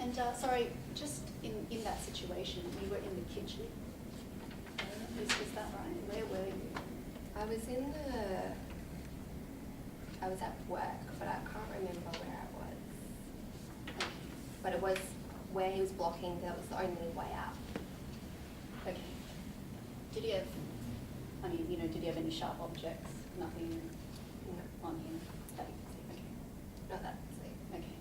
And sorry, just in that situation, you were in the kitchen. Is that right? Where were you? I was at work, but I can't remember where I was. But it was where he was blocking, that was the only way out. Okay. Did he have, did he have any sharp objects? Nothing on him that you can see? Okay. Not that I see. Okay.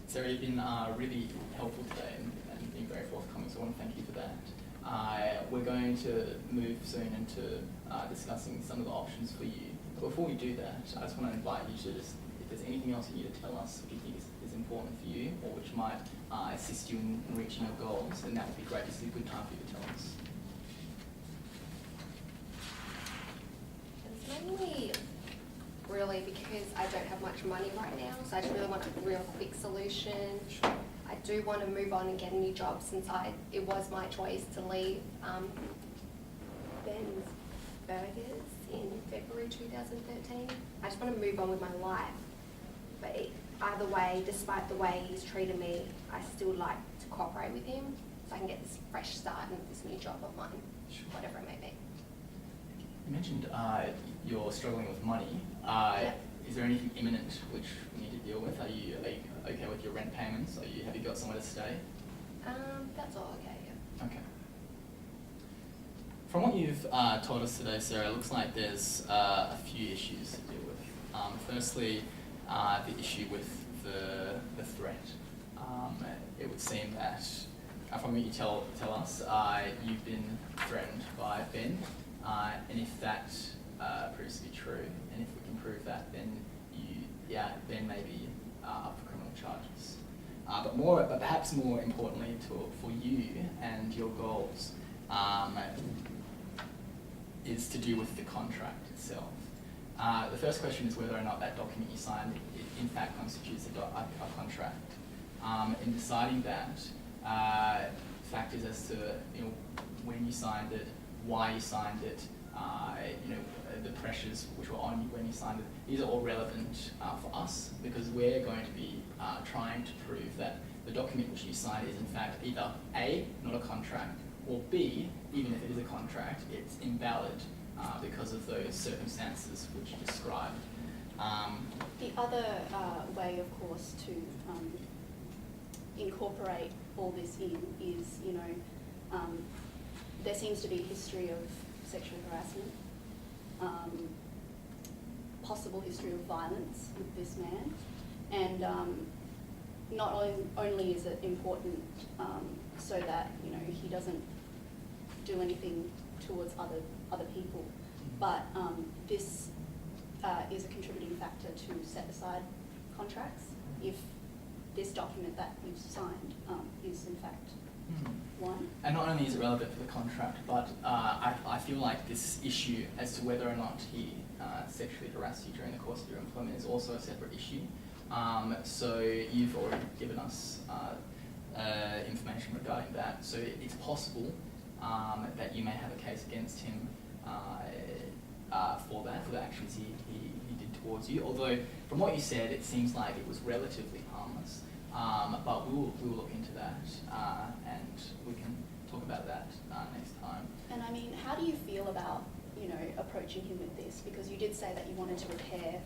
Sarah, you've been really helpful today and been very forthcoming, so I want to thank you for that. We're going to move soon into discussing some of the options for you. But before we do that, I just want to invite you to just, if there's anything else you need to tell us which you think is important for you or which might assist you in reaching your goals, then that would be great. This is a good time for you to tell us. It's mainly really because I don't have much money right now, so I just really want a real quick solution. Sure. I do want to move on and get a new job since it was my choice to leave Ben's Burgers in February 2013. I just want to move on with my life. But either way, despite the way he's treated me, I still like to cooperate with him so I can get this fresh start and this new job of mine, Sure. whatever it may be. You mentioned you're struggling with money. Yeah. Is there anything imminent which we need to deal with? Are you okay with your rent payments? Have you got somewhere to stay? That's all okay, yeah. Okay. From what you've told us today, Sarah, it looks like there's a few issues to deal with. Firstly, the issue with the threat. It would seem that, from what you tell us, you've been threatened by Ben, and if that proves to be true, and if we can prove that, then Ben may be up for criminal charges. But perhaps more importantly for you and your goals, is to do with the contract itself. The first question is whether or not that document you signed in fact constitutes a contract. In deciding that, factors as to when you signed it, why you signed it, the pressures which were on you when you signed it. These are all relevant for us because we're going to be trying to prove that the document which you signed is in fact either A, not a contract, or B, even if it is a contract, it's invalid because of those circumstances which you described. The other way, of course, to incorporate all this in is, there seems to be a history of sexual harassment, possible history of violence with this man, and not only is it important so that he doesn't do anything towards other people, but this is a contributing factor to set aside contracts if this document that you've signed is in fact one. And not only is it relevant for the contract, but I feel like this issue as to whether or not he sexually harassed you during the course of your employment is also a separate issue. So you've already given us information regarding that. So it's possible that you may have a case against him for the actions he did towards you. Although from what you said, it seems like it was relatively harmless. But we will look into that and we can talk about that next time. And I mean, how do you feel about approaching him with this? Because you did say that you wanted to repair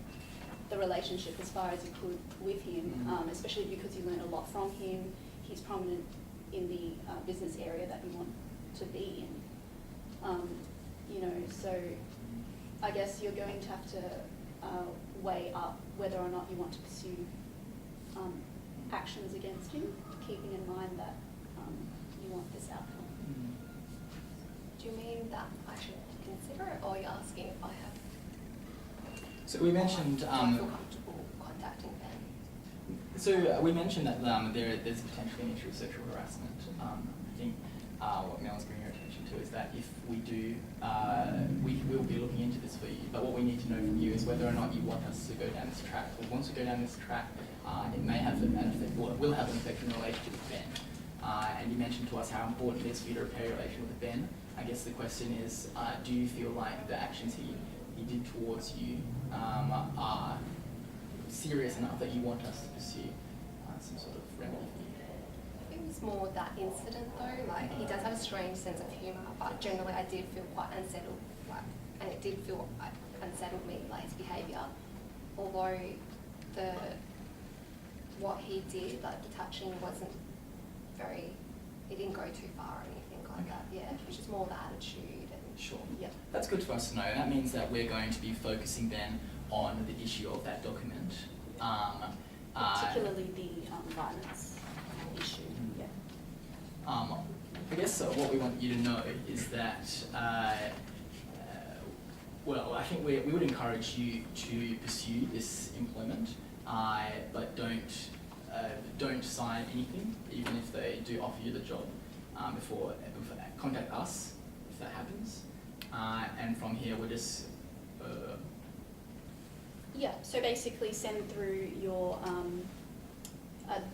the relationship as far as you could with him, especially because you learned a lot from him. He's prominent in the business area that you want to be in. So I guess you're going to have to weigh up whether or not you want to pursue actions against him, keeping in mind that you want this outcome. Do you mean that I should consider it, or you're asking if I have? So we mentioned. Do I feel comfortable contacting Ben? So we mentioned that there's potentially an issue of sexual harassment. I think what Mel's bringing your attention to is that if we do, we will be looking into this for you. But what we need to know from you is whether or not you want us to go down this track. Or once we go down this track, it may have an effect, or it will have an effect in relation with Ben. And you mentioned to us how important it is for you to repair your relation with Ben. I guess the question is, do you feel like the actions he did towards you are serious enough that you want us to pursue some more that incident though. Like, he does have a strange sense of humour, but generally I did feel quite unsettled. Like, and it did feel unsettled me, like his behaviour. Although what he did, like the touching, wasn't very. It didn't go too far or anything like Okay. that. Yeah, it was just more the attitude and. Sure. Yeah. That's good for us to know. That means that we're going to be focusing then on the issue of that document. Particularly the violence issue. Mhm. Yeah. I guess what we want you to know is that, well, I think we would encourage you to pursue this employment, but don't sign anything, even if they do offer you the job, before contact us if that happens. And from here, we'll just Yeah, so basically send through your,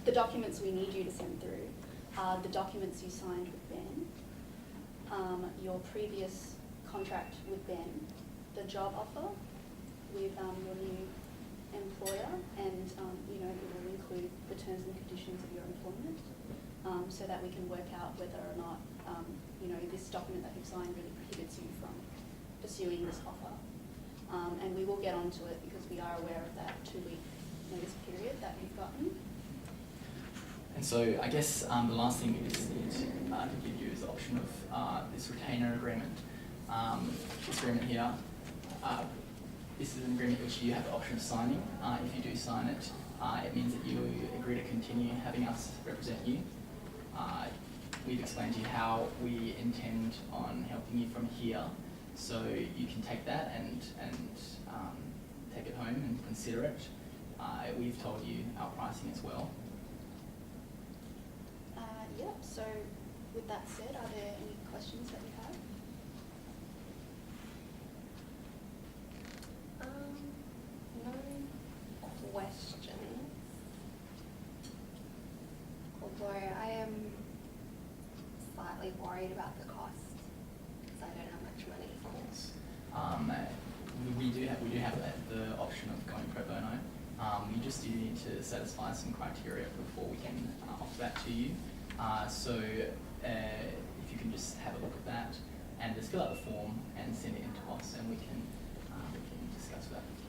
the documents we need you to send through are the documents you signed with Ben, your previous contract with Ben, the job offer with your new employer, and it will include the terms and conditions of your employment, so that we can work out whether or not this document that you've signed really prohibits you from pursuing this offer. And we will get onto it because we are aware of that 2-week notice period that you've gotten. And so I guess the last thing we just need to give you is the option of this retainer agreement. This agreement here, this is an agreement which you have the option of signing. If you do sign it, it means that you agree to continue having us represent you. We've explained to you how we intend on helping you from here, so you can take that and take it home and consider it. We've told you our pricing as well. Yeah, so with that said, are there any questions that you have? No questions. Although I am slightly worried about the cost because I don't have much money. Of course. We do have the option of going pro bono. You just do need to satisfy some criteria before we can offer that to you. So if you can just have a look at that and just fill out the form and send it in to us, and we can discuss that with